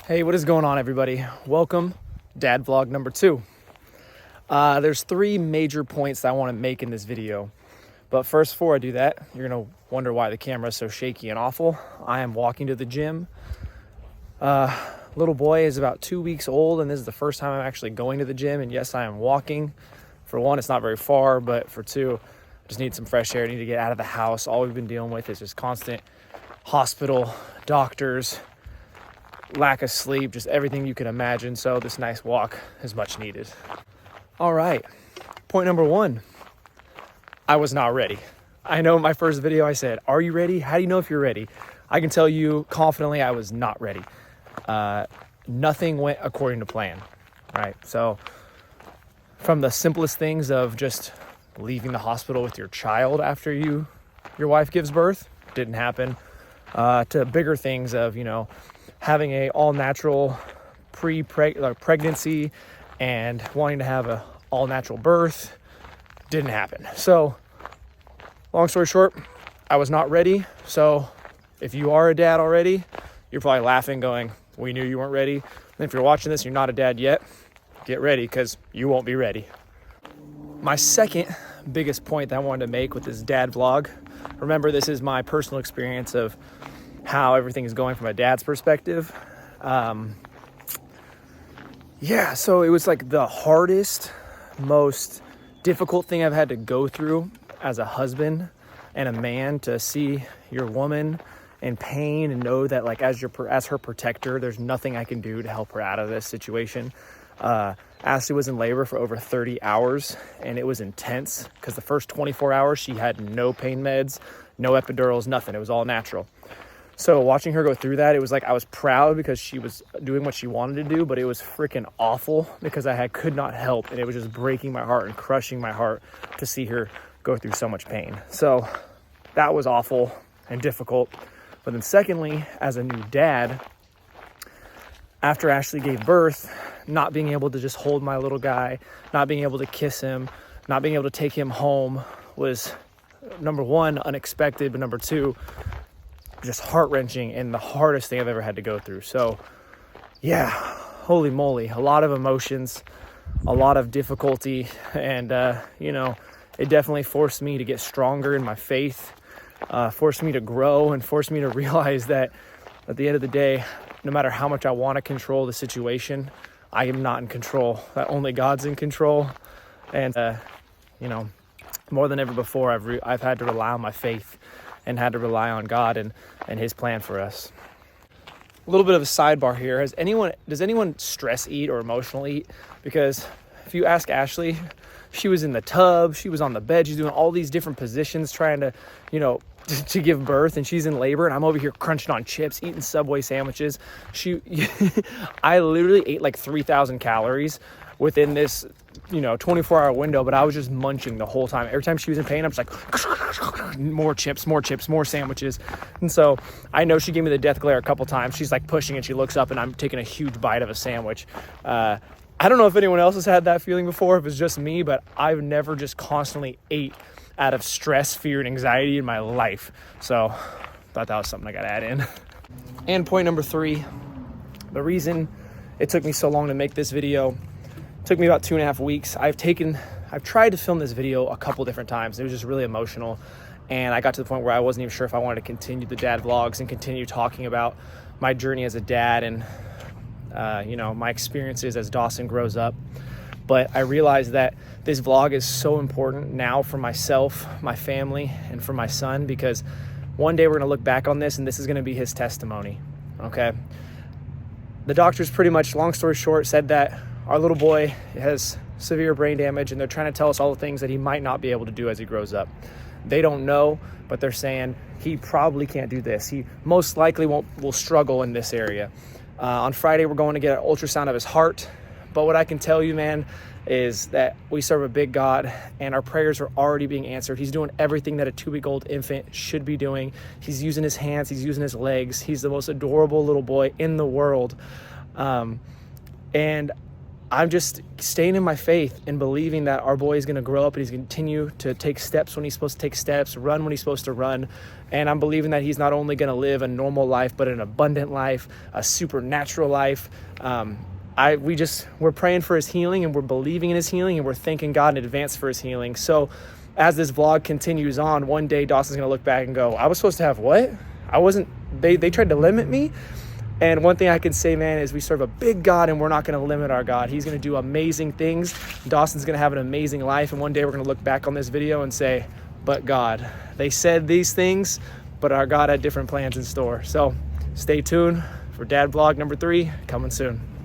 Hey, what is going on, everybody? Welcome, Dad Vlog number 2. There's 3 major points that I want to make in this video. But first, before I do that, you're going to wonder why the camera is so shaky and awful. I am walking to the gym. Little boy is about 2 weeks old, and this is the first time I'm actually going to the gym. And yes, I am walking. For one, it's not very far, but for two, I just need some fresh air. I need to get out of the house. All we've been dealing with is just constant hospital, doctors, lack of sleep, just everything you can imagine. So this nice walk is much needed. All right, point number 1, I was not ready. I know in my first video I said, are you ready? How do you know if you're ready? I can tell you confidently I was not ready. Nothing went according to plan, right? So from the simplest things of just leaving the hospital with your child after your wife gives birth, didn't happen, to bigger things of, having a all-natural pregnancy and wanting to have a all-natural birth, didn't happen. So long story short, I was not ready. So if you are a dad already, you're probably laughing going, we knew you weren't ready. And if you're watching this and you're not a dad yet, get ready because you won't be ready. My second biggest point that I wanted to make with this dad vlog, remember this is my personal experience of how everything is going from a dad's perspective. So it was like the hardest, most difficult thing I've had to go through as a husband and a man, to see your woman in pain and know that, like, as her protector, there's nothing I can do to help her out of this situation. Ashley was in labor for over 30 hours, and it was intense because the first 24 hours she had no pain meds, no epidurals, nothing. It was all natural. So watching her go through that, it was like I was proud because she was doing what she wanted to do, but it was freaking awful because I could not help, and it was just breaking my heart and crushing my heart to see her go through so much pain. So that was awful and difficult. But then secondly, as a new dad, after Ashley gave birth, not being able to just hold my little guy, not being able to kiss him, not being able to take him home was, number 1, unexpected, but number 2, just heart-wrenching and the hardest thing I've ever had to go through. So yeah, holy moly, a lot of emotions, a lot of difficulty, and it definitely forced me to get stronger in my faith, forced me to grow, and forced me to realize that at the end of the day, no matter how much I want to control the situation, I am not in control. That only God's in control. And more than ever before, I've had to rely on my faith and had to rely on God and his plan for us. A little bit of a sidebar here. Does anyone stress eat or emotional eat? Because if you ask Ashley, she was in the tub, she was on the bed, she's doing all these different positions trying to, to give birth, and she's in labor, and I'm over here crunching on chips, eating Subway sandwiches. I literally ate like 3,000 calories within this 24-hour window, but I was just munching the whole time. Every time she was in pain, I'm just like, more chips, more sandwiches. And so I know she gave me the death glare a couple times. She's like pushing and she looks up and I'm taking a huge bite of a sandwich. I don't know if anyone else has had that feeling before, if it's just me, but I've never just constantly ate out of stress, fear, and anxiety in my life. So thought that was something I got to add in. And point number 3, the reason it took me so long to make this video, took me about 2.5 weeks. I've tried to film this video a couple different times. It was just really emotional. And I got to the point where I wasn't even sure if I wanted to continue the dad vlogs and continue talking about my journey as a dad and, my experiences as Dawson grows up. But I realized that this vlog is so important now for myself, my family, and for my son, because one day we're going to look back on this and this is going to be his testimony. Okay. The doctors pretty much, long story short, said that our little boy has severe brain damage, and they're trying to tell us all the things that he might not be able to do as he grows up. They don't know, but they're saying he probably can't do this. He most likely will struggle in this area. On Friday, we're going to get an ultrasound of his heart. But what I can tell you, man, is that we serve a big God, and our prayers are already being answered. He's doing everything that a 2-week-old infant should be doing. He's using his hands. He's using his legs. He's the most adorable little boy in the world. And I'm just staying in my faith and believing that our boy is going to grow up and he's going to continue to take steps when he's supposed to take steps, run when he's supposed to run. And I'm believing that he's not only going to live a normal life, but an abundant life, a supernatural life. We're praying for his healing, and we're believing in his healing, and we're thanking God in advance for his healing. So as this vlog continues on, one day Dawson's going to look back and go, I was supposed to have what? They tried to limit me. And one thing I can say, man, is we serve a big God, and we're not going to limit our God. He's going to do amazing things. Dawson's going to have an amazing life. And one day we're going to look back on this video and say, but God, they said these things, but our God had different plans in store. So stay tuned for Dad Vlog number 3 coming soon.